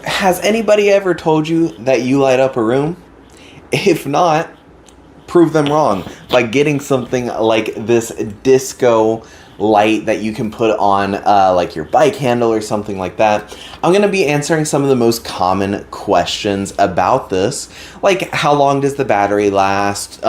Has anybody ever told you that you light up a room? If not, prove them wrong by getting something like this disco light that you can put on like your bike handle or something like that. I'm going to be answering some of the most common questions about this, like how long does the battery last,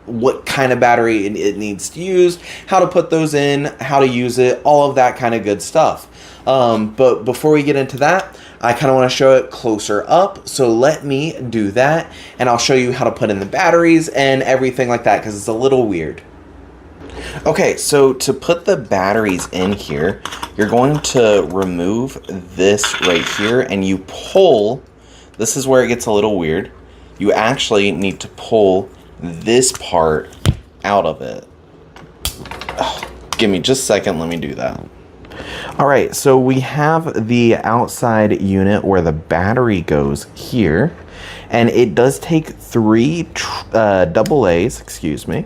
what kind of battery it needs to use, how to put those in, how to use it, all of that kind of good stuff. But before we get into that, I kind of want to show it closer up, so let me do that, and I'll show you how to put in the batteries and everything like that, because it's a little weird. Okay, so to put the batteries in here, you're going to remove this right here, and you pull, this is where it gets a little weird, you actually need to pull this part out of it. Give me just a second, let me do that. Alright, so we have the outside unit where the battery goes here, and it does take three AA's, excuse me,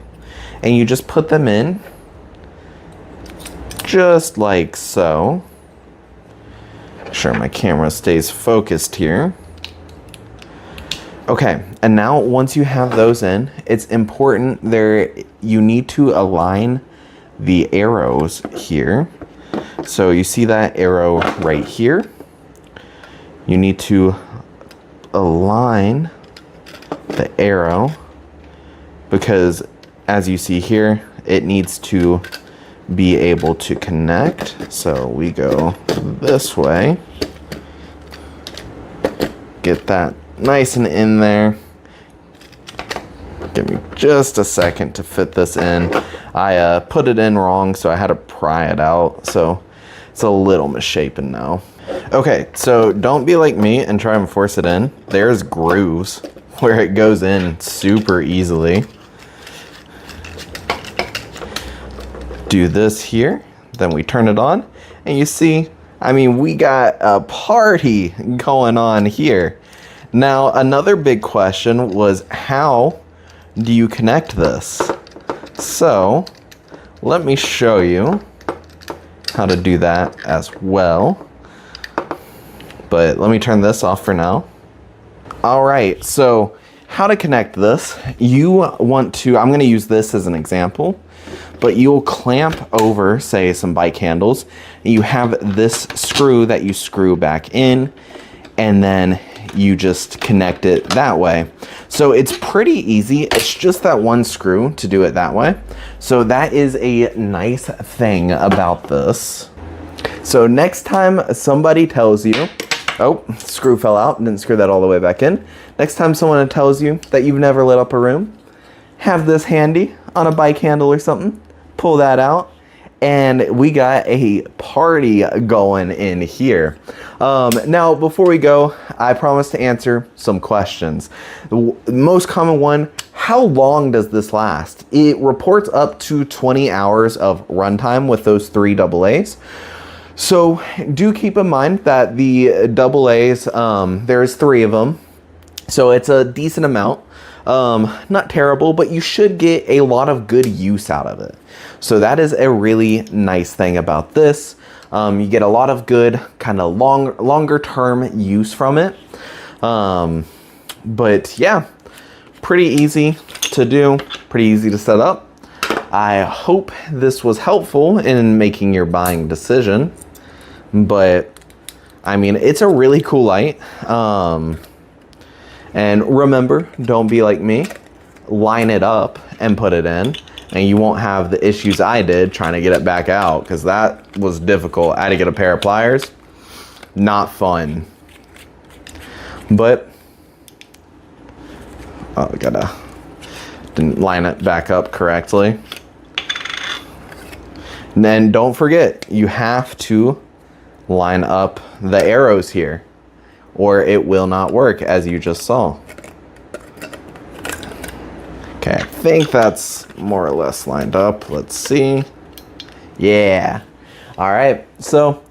and you just put them in just like so. Sure, my camera stays focused here. Okay, and now once you have those in, it's important you need to align the arrows here. So you see that arrow right here? You need to align the arrow because as you see here, it needs to be able to connect. So we go this way. Get that nice and in there. Give me just a second to fit this in. I put it in wrong, so I had to pry it out. So it's a little misshapen now. Okay, so don't be like me and try and force it in. There's grooves where it goes in super easily. Do this here, then we turn it on, and you see, I mean, we got a party going on here. Now, another big question was, how do you connect this? So, let me show you how to do that as well. But let me turn this off for now. All right, so how to connect this. You want to, I'm gonna use this as an example, but you'll clamp over, say, some bike handles. You have this screw that you screw back in, and then you just connect it that way. So it's pretty easy. It's just that one screw to do it that way. So that is a nice thing about this. So next time somebody tells you, oh, screw fell out, didn't screw that all the way back in. Next time someone tells you that you've never lit up a room, have this handy on a bike handle or something, pull that out, and we got a party going in here. Now, before we go, I promise to answer some questions. The most common one, how long does this last? It reports up to 20 hours of runtime with those three AA's. So do keep in mind that the AA's, there's three of them. So it's a decent amount. Not terrible, but you should get a lot of good use out of it. So that is a really nice thing about this. You get a lot of good kind of longer term use from it. But yeah, pretty easy to do, pretty easy to set up. I hope this was helpful in making your buying decision, but I mean, it's a really cool light. And remember, don't be like me. Line it up and put it in, and you won't have the issues I did trying to get it back out, because that was difficult. I had to get a pair of pliers. Not fun. But, oh, didn't line it back up correctly. And then don't forget, you have to line up the arrows here, or it will not work, as you just saw. Okay, I think that's more or less lined up. Let's see. Yeah. All right, so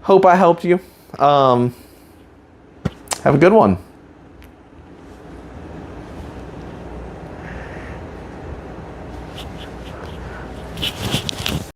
hope I helped you. Have a good one.